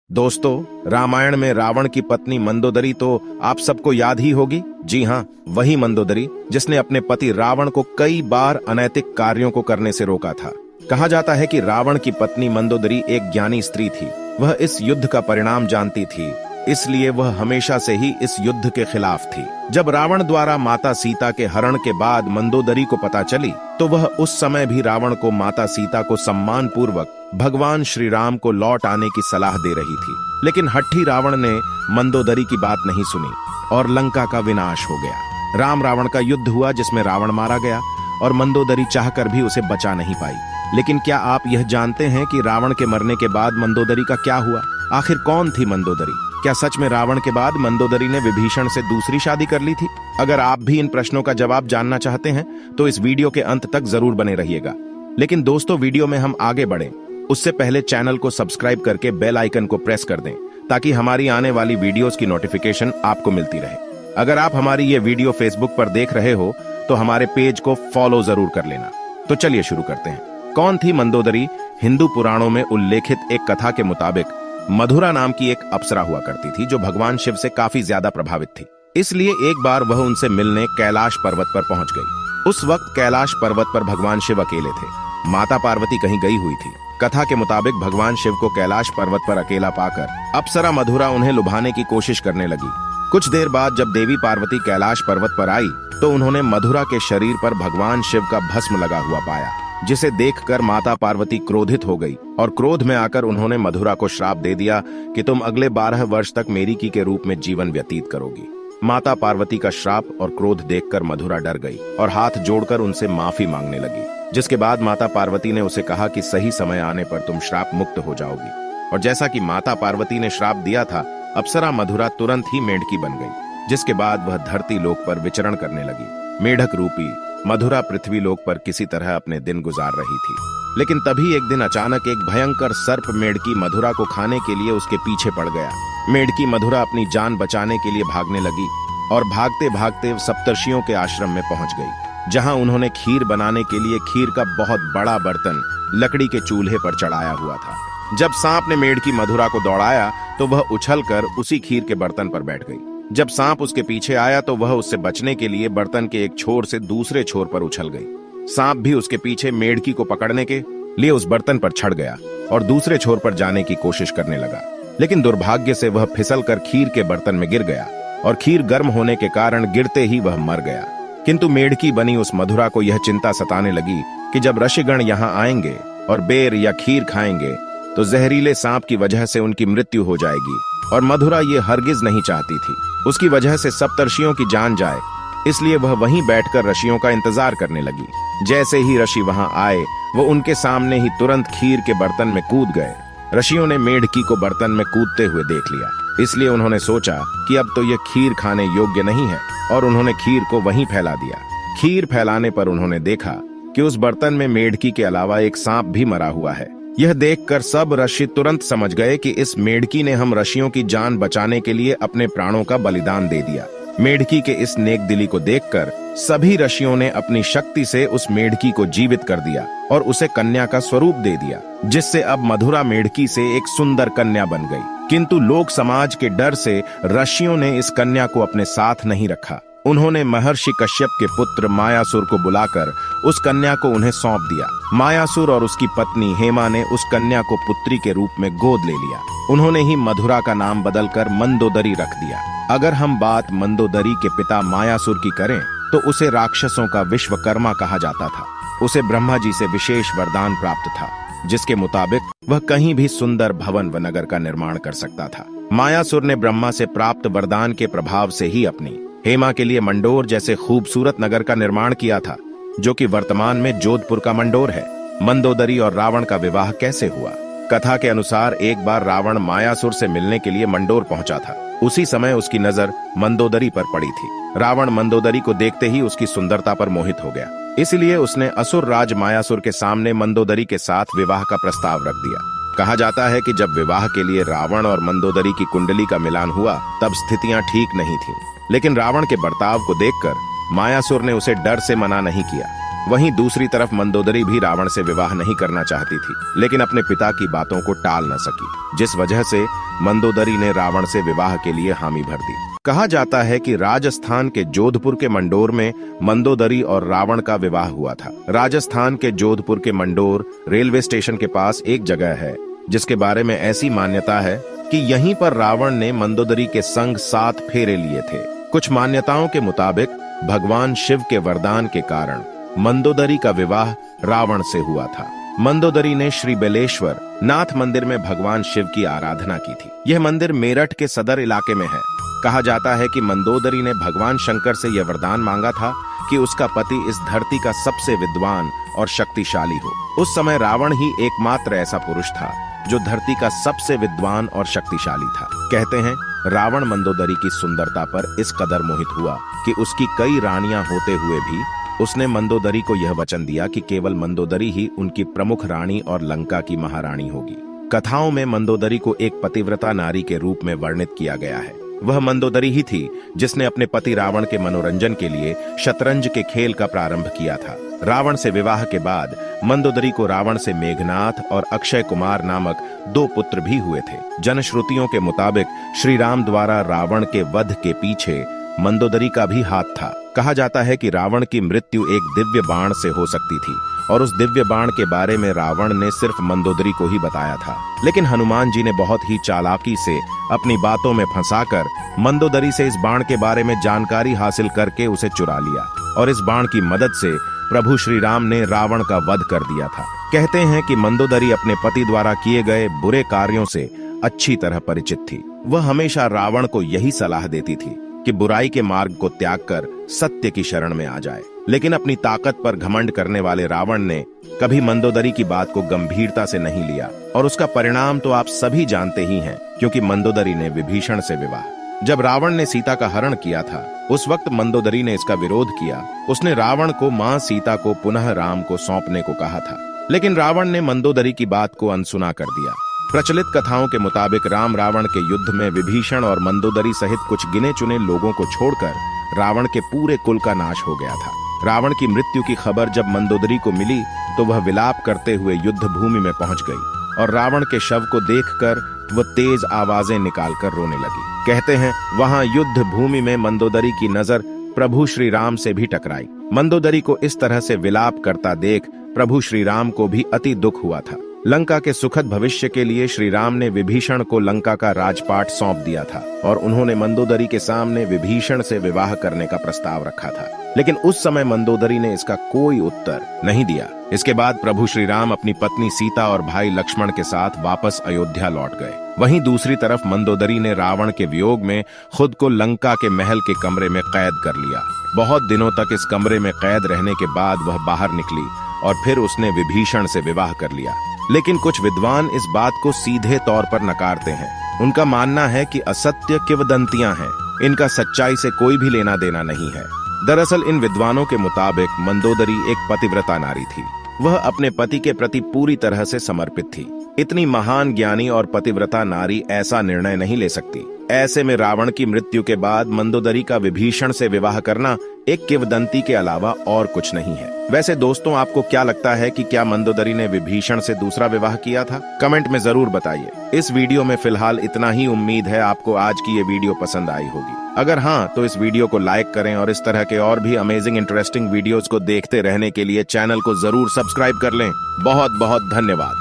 दोस्तों, रामायण में रावण की पत्नी मंदोदरी तो आप सबको याद ही होगी। जी हाँ, वही मंदोदरी जिसने अपने पति रावण को कई बार अनैतिक कार्यों को करने से रोका था। कहा जाता है कि रावण की पत्नी मंदोदरी एक ज्ञानी स्त्री थी। वह इस युद्ध का परिणाम जानती थी, इसलिए वह हमेशा से ही इस युद्ध के खिलाफ थी। जब रावण द्वारा माता सीता के हरण के बाद मंदोदरी को पता चली, तो वह उस समय भी रावण को माता सीता को सम्मान पूर्वक भगवान श्री राम को लौट आने की सलाह दे रही थी। लेकिन हट्ठी रावण ने मंदोदरी की बात नहीं सुनी और लंका का विनाश हो गया। राम रावण का युद्ध हुआ जिसमें रावण मारा गया और मंदोदरी चाहकर भी उसे बचा नहीं पाई। लेकिन क्या आप यह जानते हैं कि रावण के मरने के बाद मंदोदरी का क्या हुआ? आखिर कौन थी मंदोदरी? क्या सच में रावण के बाद मंदोदरी ने विभीषण से दूसरी शादी कर ली थी? अगर आप भी इन प्रश्नों का जवाब जानना चाहते हैं तो इस वीडियो के अंत तक जरूर बने रहिएगा। लेकिन दोस्तों, वीडियो में हम आगे बढ़ें उससे पहले चैनल को सब्सक्राइब करके बेल आइकन को प्रेस कर दें ताकि हमारी आने वाली वीडियोस की नोटिफिकेशन आपको मिलती रहे। अगर आप हमारी ये वीडियो फेसबुक पर देख रहे हो तो हमारे पेज को फॉलो जरूर कर लेना। तो चलिए शुरू करते हैं। कौन थी मंदोदरी? हिंदू पुराणों में उल्लेखित एक कथा के मुताबिक मधुरा नाम की एक अप्सरा हुआ करती थी जो भगवान शिव से काफी ज्यादा प्रभावित थी। इसलिए एक बार वह उनसे मिलने कैलाश पर्वत पर पहुंच गई। उस वक्त कैलाश पर्वत पर भगवान शिव अकेले थे। माता पार्वती कहीं गई हुई थी। कथा के मुताबिक भगवान शिव को कैलाश पर्वत पर अकेला पाकर अप्सरा मधुरा उन्हें लुभाने की कोशिश करने लगी। कुछ देर बाद जब देवी पार्वती कैलाश पर्वत पर आई तो उन्होंने मधुरा के शरीर पर भगवान शिव का भस्म लगा हुआ पाया, जिसे देखकर माता पार्वती क्रोधित हो गई और क्रोध में आकर उन्होंने मधुरा को श्राप दे दिया कि तुम अगले 12 वर्ष तक मेरिकी के रूप में जीवन व्यतीत करोगी। माता पार्वती का श्राप और क्रोध देखकर मधुरा डर गई और हाथ जोड़कर उनसे माफी मांगने लगी। जिसके बाद माता पार्वती ने उसे कहा कि सही समय आने पर तुम श्राप मुक्त हो जाओगी। और जैसा कि माता पार्वती ने श्राप दिया था, अप्सरा मधुरा तुरंत ही मेढकी बन गई, जिसके बाद वह धरती लोक पर विचरण करने लगी। मेढक रूपी मधुरा पृथ्वी लोक पर किसी तरह अपने दिन गुजार रही थी। लेकिन तभी एक दिन अचानक एक भयंकर सर्प मेढकी मधुरा को खाने के लिए उसके पीछे पड़ गया। मेढकी मधुरा अपनी जान बचाने के लिए भागने लगी और भागते भागते सप्तर्षियों के आश्रम में पहुंच गई, जहां उन्होंने खीर बनाने के लिए खीर का बहुत बड़ा बर्तन लकड़ी के चूल्हे पर चढ़ाया हुआ था। जब सांप ने मेढकी मधुरा को दौड़ाया तो वह उछलकर उसी खीर के बर्तन पर बैठ गई। जब सांप उसके पीछे आया तो वह उससे बचने के लिए बर्तन के एक छोर से दूसरे छोर पर उछल गई। सांप भी उसके पीछे मेढकी को पकड़ने के लिए उस बर्तन पर चढ़ गया और दूसरे छोर पर जाने की कोशिश करने लगा। लेकिन दुर्भाग्य से वह फिसलकर खीर के बर्तन में गिर गया और खीर गर्म होने के कारण गिरते ही वह मर गया। किंतु मेढकी बनी उस मधुरा को यह चिंता सताने लगी कि जब ऋषिगण यहाँ आएंगे और बेर या खीर खाएंगे तो जहरीले सांप की वजह से उनकी मृत्यु हो जाएगी, और मधुरा ये हरगिज नहीं चाहती थी उसकी वजह से सप्तर्षियों की जान जाए। इसलिए वह वहीं बैठकर ऋषियों का इंतजार करने लगी। जैसे ही ऋषि वहां आए, वो उनके सामने ही तुरंत खीर के बर्तन में कूद गए। ऋषियों ने मेढकी को बर्तन में कूदते हुए देख लिया, इसलिए उन्होंने सोचा कि अब तो यह खीर खाने योग्य नहीं है और उन्होंने खीर को वहीं फैला दिया। खीर फैलाने पर उन्होंने देखा कि उस बर्तन में मेढकी के अलावा एक सांप भी मरा हुआ है। यह देखकर सब ऋषि तुरंत समझ गए कि इस मेढकी ने हम ऋषियों की जान बचाने के लिए अपने प्राणों का बलिदान दे दिया। मेढकी के इस नेक दिली को देखकर सभी ऋषियों ने अपनी शक्ति से उस मेढकी को जीवित कर दिया और उसे कन्या का स्वरूप दे दिया, जिससे अब मधुरा मेढकी से एक सुंदर कन्या बन गई। किंतु लोक समाज के डर से ऋषियों ने इस कन्या को अपने साथ नहीं रखा। उन्होंने महर्षि कश्यप के पुत्र मायासुर को बुलाकर उस कन्या को उन्हें सौंप दिया। मायासुर और उसकी पत्नी हेमा ने उस कन्या को पुत्री के रूप में गोद ले लिया। उन्होंने ही मधुरा का नाम बदलकर मंदोदरी रख दिया। अगर हम बात मंदोदरी के पिता मायासुर की करें तो उसे राक्षसों का विश्वकर्मा कहा जाता था। उसे ब्रह्मा जी से विशेष वरदान प्राप्त था, जिसके मुताबिक वह कहीं भी सुंदर भवन व नगर का निर्माण कर सकता था। मायासुर ने ब्रह्मा से प्राप्त वरदान के प्रभाव से ही अपनी हेमा के लिए मंडोर जैसे खूबसूरत नगर का निर्माण किया था, जो कि वर्तमान में जोधपुर का मंडोर है। मंदोदरी और रावण का विवाह कैसे हुआ? कथा के अनुसार एक बार रावण मायासुर से मिलने के लिए मंडोर पहुंचा था। उसी समय उसकी नजर मंदोदरी पर पड़ी थी। रावण मंदोदरी को देखते ही उसकी सुंदरता पर मोहित हो गया, इसलिए उसने असुर राज मायासुर के सामने मंदोदरी के साथ विवाह का प्रस्ताव रख दिया। कहा जाता है कि जब विवाह के लिए रावण और मंदोदरी की कुंडली का मिलान हुआ तब स्थितियां ठीक नहीं थीं। लेकिन रावण के बर्ताव को देखकर मायासुर ने उसे डर से मना नहीं किया। वहीं दूसरी तरफ मंदोदरी भी रावण से विवाह नहीं करना चाहती थी, लेकिन अपने पिता की बातों को टाल न सकी, जिस वजह से मंदोदरी ने रावण से विवाह के लिए हामी भर दी। कहा जाता है कि राजस्थान के जोधपुर के मंडोर में मंदोदरी और रावण का विवाह हुआ था। राजस्थान के जोधपुर के मंडोर रेलवे स्टेशन के पास एक जगह है जिसके बारे में ऐसी मान्यता है कि यहीं पर रावण ने मंदोदरी के संग 7 फेरे लिए थे। कुछ मान्यताओं के मुताबिक भगवान शिव के वरदान के कारण मंदोदरी का विवाह रावण से हुआ था। मंदोदरी ने श्री बेलेश्वर नाथ मंदिर में भगवान शिव की आराधना की थी। यह मंदिर मेरठ के सदर इलाके में है। कहा जाता है कि मंदोदरी ने भगवान शंकर से यह वरदान मांगा था कि उसका पति इस धरती का सबसे विद्वान और शक्तिशाली हो। उस समय रावण ही एकमात्र ऐसा पुरुष था जो धरती का सबसे विद्वान और शक्तिशाली था। कहते हैं रावण मंदोदरी की सुंदरता पर इस कदर मोहित हुआ कि उसकी कई रानियां होते हुए भी उसने मंदोदरी को यह वचन दिया कि केवल मंदोदरी ही उनकी प्रमुख रानी और लंका की महारानी होगी। कथाओं में मंदोदरी को एक पतिव्रता नारी के रूप में वर्णित किया गया है। वह मंदोदरी ही थी जिसने अपने पति रावण के मनोरंजन के लिए शतरंज के खेल का प्रारंभ किया था। रावण से विवाह के बाद मंदोदरी को रावण से मेघनाथ और अक्षय कुमार नामक 2 पुत्र भी हुए थे। जनश्रुतियों के मुताबिक श्री राम द्वारा रावण के वध के पीछे मंदोदरी का भी हाथ था। कहा जाता है कि रावण की मृत्यु एक दिव्य बाण से हो सकती थी और उस दिव्य बाण के बारे में रावण ने सिर्फ मंदोदरी को ही बताया था, लेकिन हनुमान जी ने बहुत ही चालाकी से अपनी बातों में फंसाकर मंदोदरी से इस बाण के बारे में जानकारी हासिल करके उसे चुरा लिया और इस बाण की मदद से प्रभु श्री राम ने रावण का वध कर दिया था। कहते हैं कि मंदोदरी अपने पति द्वारा किए गए बुरे कार्यों से अच्छी तरह परिचित थी। वह हमेशा रावण को यही सलाह देती थी कि बुराई के मार्ग को त्याग कर सत्य की शरण में आ जाए, लेकिन अपनी ताकत पर घमंड करने वाले रावण ने कभी मंदोदरी की बात को गंभीरता से नहीं लिया और उसका परिणाम तो आप सभी जानते ही हैं, क्योंकि मंदोदरी ने विभीषण से विवाह। जब रावण ने सीता का हरण किया था उस वक्त मंदोदरी ने इसका विरोध किया। उसने रावण को मां सीता को पुनः राम को सौंपने को कहा था, लेकिन रावण ने मंदोदरी की बात को अनसुना कर दिया। प्रचलित कथाओं के मुताबिक राम रावण के युद्ध में विभीषण और मंदोदरी सहित कुछ गिने चुने लोगों को छोड़कर रावण के पूरे कुल का नाश हो गया था। रावण की मृत्यु की खबर जब मंदोदरी को मिली तो वह विलाप करते हुए युद्ध भूमि में पहुंच गई और रावण के शव को देखकर वह तेज आवाजें निकालकर रोने लगी। कहते हैं वहां युद्ध भूमि में मंदोदरी की नजर प्रभु श्री राम से भी टकराई। मंदोदरी को इस तरह से विलाप करता देख प्रभु श्री राम को भी अति दुख हुआ था। लंका के सुखद भविष्य के लिए श्री राम ने विभीषण को लंका का राजपाट सौंप दिया था और उन्होंने मंदोदरी के सामने विभीषण से विवाह करने का प्रस्ताव रखा था, लेकिन उस समय मंदोदरी ने इसका कोई उत्तर नहीं दिया। इसके बाद प्रभु श्री राम अपनी पत्नी सीता और भाई लक्ष्मण के साथ वापस अयोध्या लौट गए। वहीं दूसरी तरफ मंदोदरी ने रावण के वियोग में खुद को लंका के महल के कमरे में कैद कर लिया। बहुत दिनों तक इस कमरे में कैद रहने के बाद वह बाहर निकली और फिर उसने विभीषण से विवाह कर लिया। लेकिन कुछ विद्वान इस बात को सीधे तौर पर नकारते हैं। उनका मानना है कि असत्य किंवदंतियां हैं, इनका सच्चाई से कोई भी लेना देना नहीं है। दरअसल इन विद्वानों के मुताबिक मंदोदरी एक पतिव्रता नारी थी। वह अपने पति के प्रति पूरी तरह से समर्पित थी। इतनी महान ज्ञानी और पतिव्रता नारी ऐसा निर्णय नहीं ले सकती। ऐसे में रावण की मृत्यु के बाद मंदोदरी का विभीषण से विवाह करना एक किंवदंती के अलावा और कुछ नहीं है। वैसे दोस्तों, आपको क्या लगता है कि क्या मंदोदरी ने विभीषण से दूसरा विवाह किया था? कमेंट में जरूर बताइए। इस वीडियो में फिलहाल इतना ही। उम्मीद है आपको आज की ये वीडियो पसंद आई होगी। अगर हाँ, तो इस वीडियो को लाइक करें और इस तरह के और भी अमेजिंग इंटरेस्टिंग वीडियोस को देखते रहने के लिए चैनल को जरूर सब्सक्राइब कर लें। बहुत बहुत धन्यवाद।